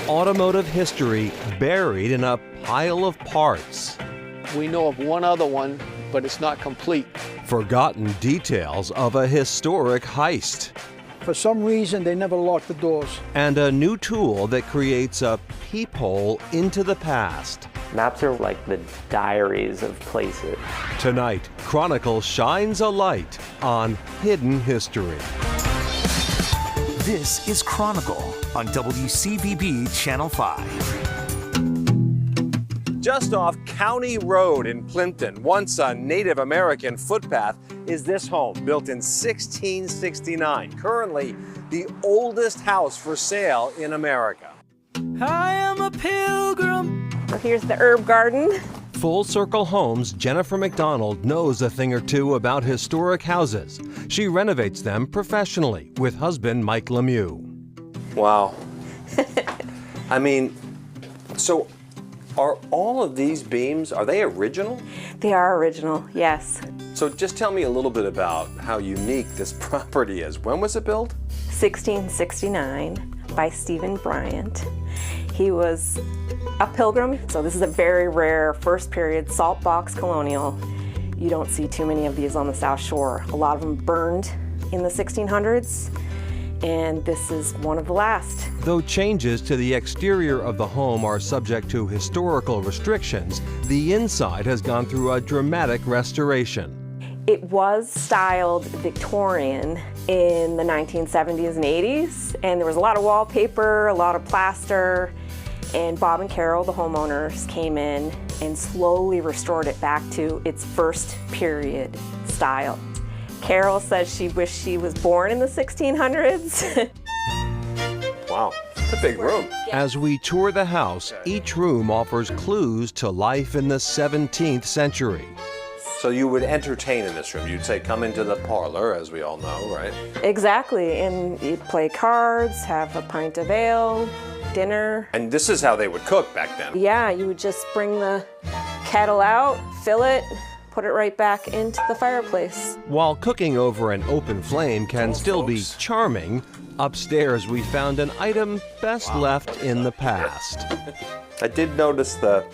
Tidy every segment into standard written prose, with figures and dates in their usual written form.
Automotive history buried in a pile of parts. We know of one other one, but it's not complete. Forgotten details of a historic heist. For some reason, they never locked the doors. And a new tool that creates a peephole into the past. Maps are like the diaries of places. Tonight, Chronicle shines a light on hidden history. This is Chronicle on WCVB Channel 5. Just off County Road in Plimpton, once a Native American footpath, is this home built in 1669. Currently, the oldest house for sale in America. I am a pilgrim. So here's the herb garden. Full Circle Homes' Jennifer McDonald knows a thing or two about historic houses. She renovates them professionally with husband Mike Lemieux. Wow. I mean, so are all of these beams, are they original? They are original, yes. So just tell me a little bit about how unique this property is. When was it built? 1669 by Stephen Bryant. He was a pilgrim, so this is a very rare first period salt box colonial. You don't see too many of these on the South Shore. A lot of them burned in the 1600s, and this is one of the last. Though changes to the exterior of the home are subject to historical restrictions, the inside has gone through a dramatic restoration. It was styled Victorian in the 1970s and 80s, and there was a lot of wallpaper, a lot of plaster, and Bob and Carol, the homeowners, came in and slowly restored it back to its first period style. Carol says she wished she was born in the 1600s. Wow, it's a big room. As we tour the house, each room offers clues to life in the 17th century. So you would entertain in this room. You'd say, come into the parlor, as we all know, right? Exactly, and you'd play cards, have a pint of ale, dinner. And this is how they would cook back then. Yeah, you would just bring the kettle out, fill it, put it right back into the fireplace. While cooking over an open flame can still be charming, upstairs we found an item best left in the past. I did notice the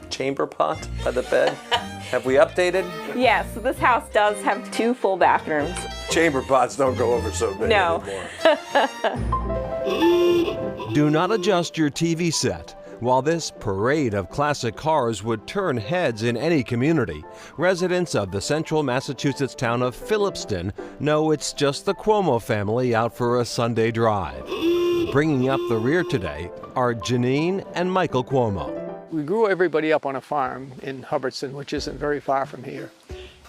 chamber pot by the bed. Have we updated? Yes, so this house does have 2 full bathrooms. Chamber pots don't go over so big No. anymore. Do not adjust your TV set. While this parade of classic cars would turn heads in any community, residents of the central Massachusetts town of Phillipston know it's just the Cuomo family out for a Sunday drive. Bringing up the rear today are Janine and Michael Cuomo. We grew everybody up on a farm in Hubbardston, which isn't very far from here.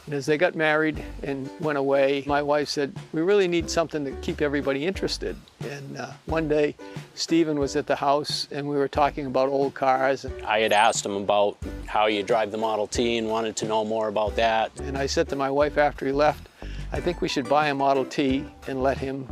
And as they got married and went away, my wife said, we really need something to keep everybody interested. And one day, Stephen was at the house and we were talking about old cars. I had asked him about how you drive the Model T and wanted to know more about that. And I said to my wife after he left, I think we should buy a Model T and let him,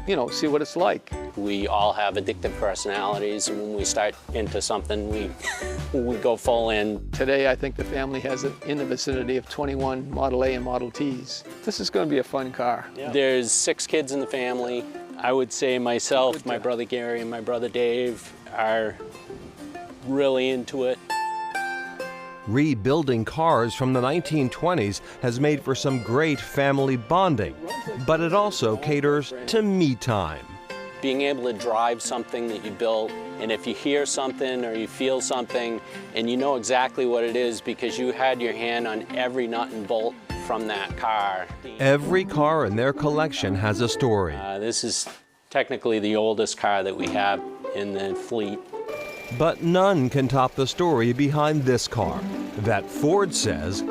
you know, see what it's like. We all have addictive personalities, and when we start into something, we go full in. Today, I think the family has in the vicinity of 21 Model A and Model Ts. This is going to be a fun car. Yeah. There's 6 kids in the family. I would say myself, my brother Gary, and my brother Dave are really into it. Rebuilding cars from the 1920s has made for some great family bonding, but it also caters to me time. Being able to drive something that you built, and if you hear something or you feel something and you know exactly what it is because you had your hand on every nut and bolt from that car. Every car in their collection has a story. This is technically the oldest car that we have in the fleet. But none can top the story behind this car that Ford says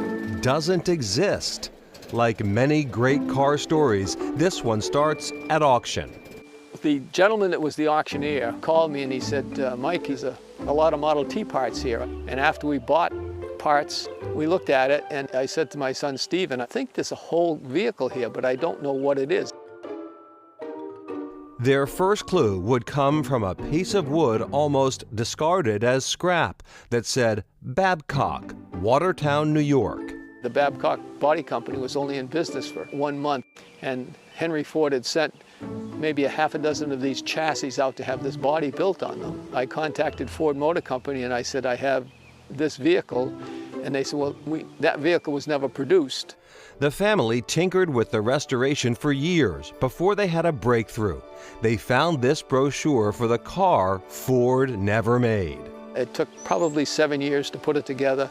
doesn't exist. Like many great car stories, this one starts at auction. The gentleman that was the auctioneer called me and he said, Mike, there's a lot of Model T parts here. And after we bought parts, we looked at it and I said to my son Stephen, I think there's a whole vehicle here, but I don't know what it is. Their first clue would come from a piece of wood almost discarded as scrap that said Babcock, Watertown, New York. The Babcock Body Company was only in business for 1 month, and Henry Ford had sent maybe a half a dozen of these chassis out to have this body built on them. I contacted Ford Motor Company and I said, I have this vehicle. And they said, well, that vehicle was never produced. The family tinkered with the restoration for years before they had a breakthrough. They found this brochure for the car Ford never made. It took probably 7 years to put it together,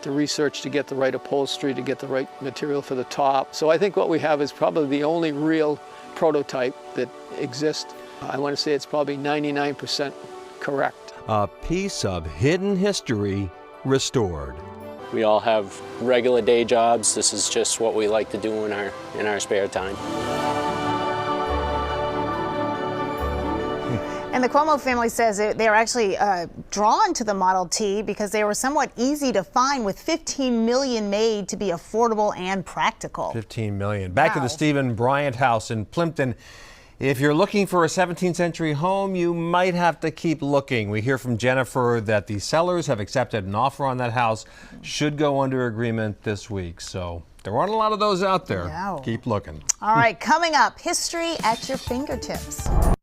to research to get the right upholstery, to get the right material for the top. So I think what we have is probably the only real prototype that exists. I want to say it's probably 99% correct. A piece of hidden history restored. We all have regular day jobs. This is just what we like to do in our spare time. And the Cuomo family says they're actually drawn to the Model T because they were somewhat easy to find, with 15 million made to be affordable and practical. 15 million. Back to the Stephen Bryant house in Plimpton. If you're looking for a 17th century home, you might have to keep looking. We hear from Jennifer that the sellers have accepted an offer on that house, should go under agreement this week. So there aren't a lot of those out there. No. Keep looking. All right, coming up, history at your fingertips.